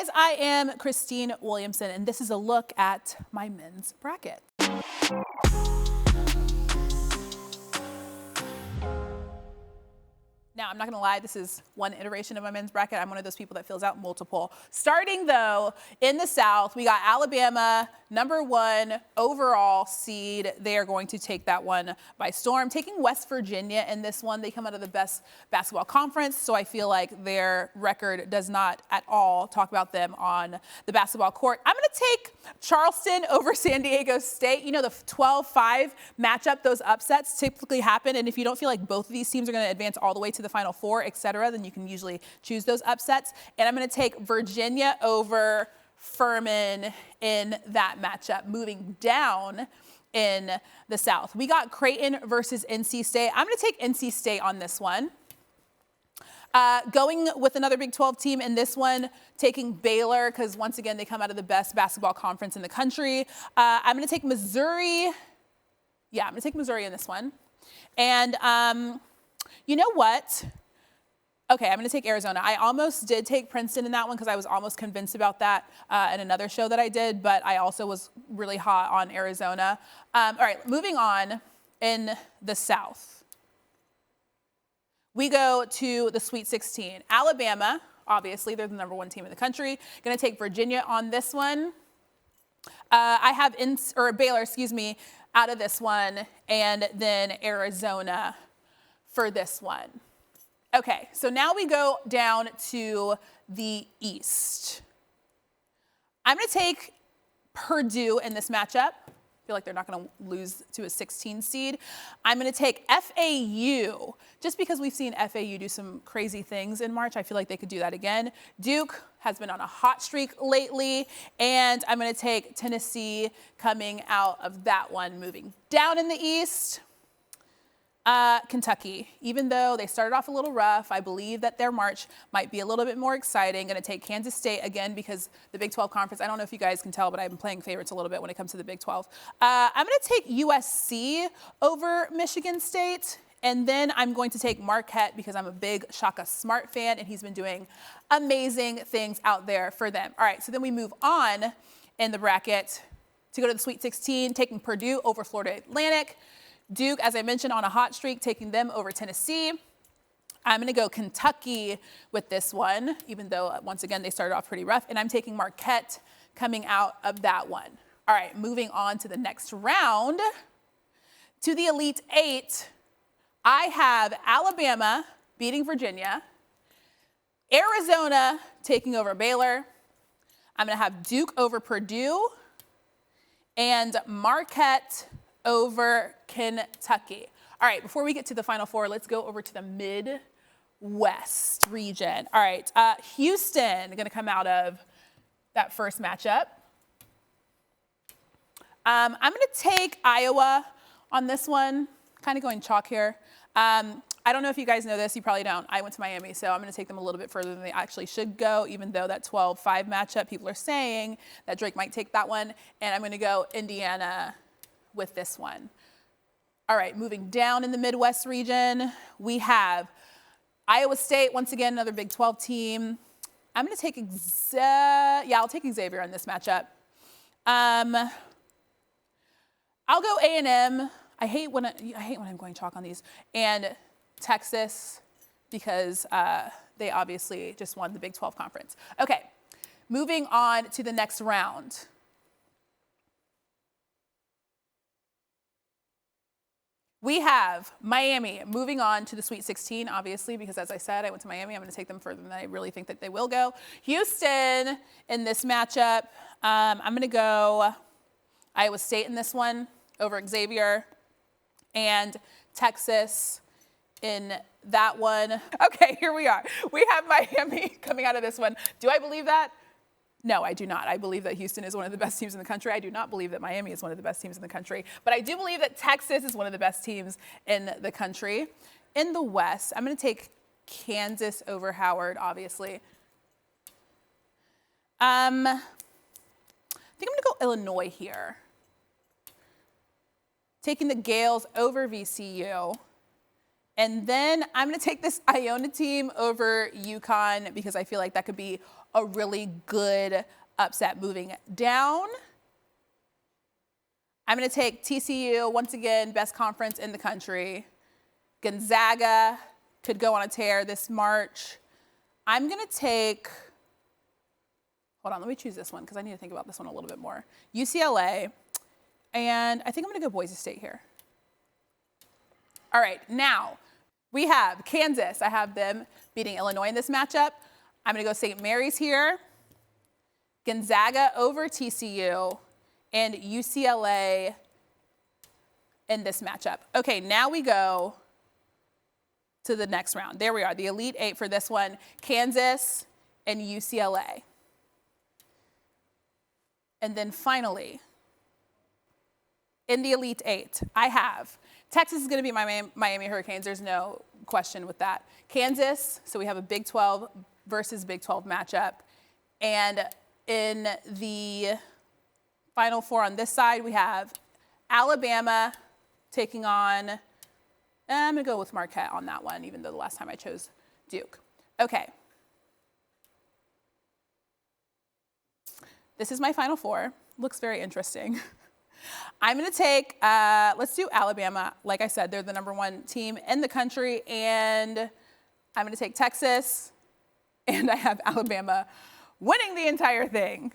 guys, I am Christine Williamson, and this is a look at my men's bracket. Now, I'm not going to lie, this is one iteration of my men's bracket. I'm one of those people that fills out multiple. Starting, though, in the South, we got Alabama, #1 overall seed. They are going to take that one by storm. Taking West Virginia in this one. They come out of the best basketball conference, so I feel like their record does not at all talk about them on the basketball court. I'm going to take Charleston over San Diego State. You know, the 12-5 matchup, those upsets typically happen, and if you don't feel like both of these teams are going to advance all the way to the Final Four, etc., then you can usually choose those upsets. And I'm going to take Virginia over Furman in that matchup. Moving down in the South, we got Creighton versus NC State. I'm going to take NC State on this one. Going with another Big 12 team in this one, taking Baylor, because once again, they come out of the best basketball conference in the country. I'm going to take Missouri. Yeah, I'm going to take Missouri in this one. And you know what? Okay, I'm going to take Arizona. I almost did take Princeton in that one because I was almost convinced about that in another show that I did, but I also was really hot on Arizona. All right, moving on in the South. We go to the Sweet 16. Alabama, obviously, they're the #1 team in the country. Going to take Virginia on this one. I have Baylor, out of this one, and then Arizona for this one. Okay, so now we go down to the East. I'm going to take Purdue in this matchup. I feel like they're not going to lose to a 16 seed. I'm going to take FAU, just because we've seen FAU do some crazy things in March. I feel like they could do that again. Duke has been on a hot streak lately, and I'm going to take Tennessee coming out of that one. Moving down in the East, Kentucky. Even though they started off a little rough, I believe that their March might be a little bit more exciting. Going to take Kansas State again because the Big 12 conference, I don't know if you guys can tell, but I've been playing favorites a little bit when it comes to the Big 12. I'm going to take USC over Michigan State. And then I'm going to take Marquette because I'm a big Shaka Smart fan, and he's been doing amazing things out there for them. All right, so then we move on in the bracket to go to the Sweet 16, taking Purdue over Florida Atlantic. Duke, as I mentioned, on a hot streak, taking them over Tennessee. I'm going to go Kentucky with this one, even though, once again, they started off pretty rough. And I'm taking Marquette coming out of that one. All right, moving on to the next round. To the Elite Eight, I have Alabama beating Virginia, Arizona taking over Baylor. I'm going to have Duke over Purdue, and Marquette over Kentucky. All right, before we get to the Final Four, let's go over to the Midwest region. All right, Houston going to come out of that first matchup. I'm going to take Iowa on this one, kind of going chalk here. I don't know if you guys know this, you probably don't. I went to Miami, so I'm going to take them a little bit further than they actually should go, even though that 12-5 matchup, people are saying that Drake might take that one, and I'm going to go Indiana with this one. All right, moving down in the Midwest region, we have Iowa State, once again, another Big 12 team. I'm going to take I'll take Xavier in this matchup. I'll go A&M. I hate when I'm going chalk on these. And Texas, because they obviously just won the Big 12 conference. Okay, moving on to the next round. We have Miami moving on to the Sweet 16, obviously, because as I said, I went to Miami. I'm going to take them further than I really think that they will go. Houston in this matchup. I'm going to go Iowa State in this one over Xavier, and Texas in that one. Okay, here we are. We have Miami coming out of this one. Do I believe that? No, I do not. I believe that Houston is one of the best teams in the country. I do not believe that Miami is one of the best teams in the country. But I do believe that Texas is one of the best teams in the country. In the West, I'm going to take Kansas over Howard, obviously. I think I'm going to go Illinois here. Taking the Gales over VCU. And then I'm going to take this Iona team over UConn because I feel like that could be a really good upset. Moving down, I'm going to take TCU, once again, best conference in the country. Gonzaga could go on a tear this March. I'm going to take, hold on, let me choose this one because I need to think about this one a little bit more. UCLA, and I think I'm going to go Boise State here. All right, now we have Kansas. I have them beating Illinois in this matchup. I'm going to go St. Mary's here. Gonzaga over TCU and UCLA in this matchup. Okay, now we go to the next round. There we are, the Elite Eight for this one. Kansas and UCLA. And then finally, in the Elite Eight, I have Texas is going to be my Miami Hurricanes. There's no question with that. Kansas, so we have a Big 12 versus Big 12 matchup. And in the Final Four on this side, we have Alabama taking on, I'm going to go with Marquette on that one, even though the last time I chose Duke. Okay. This is my Final Four. Looks very interesting. I'm going to take, let's do Alabama. Like I said, they're the #1 team in the country. And I'm going to take Texas. And I have Alabama winning the entire thing.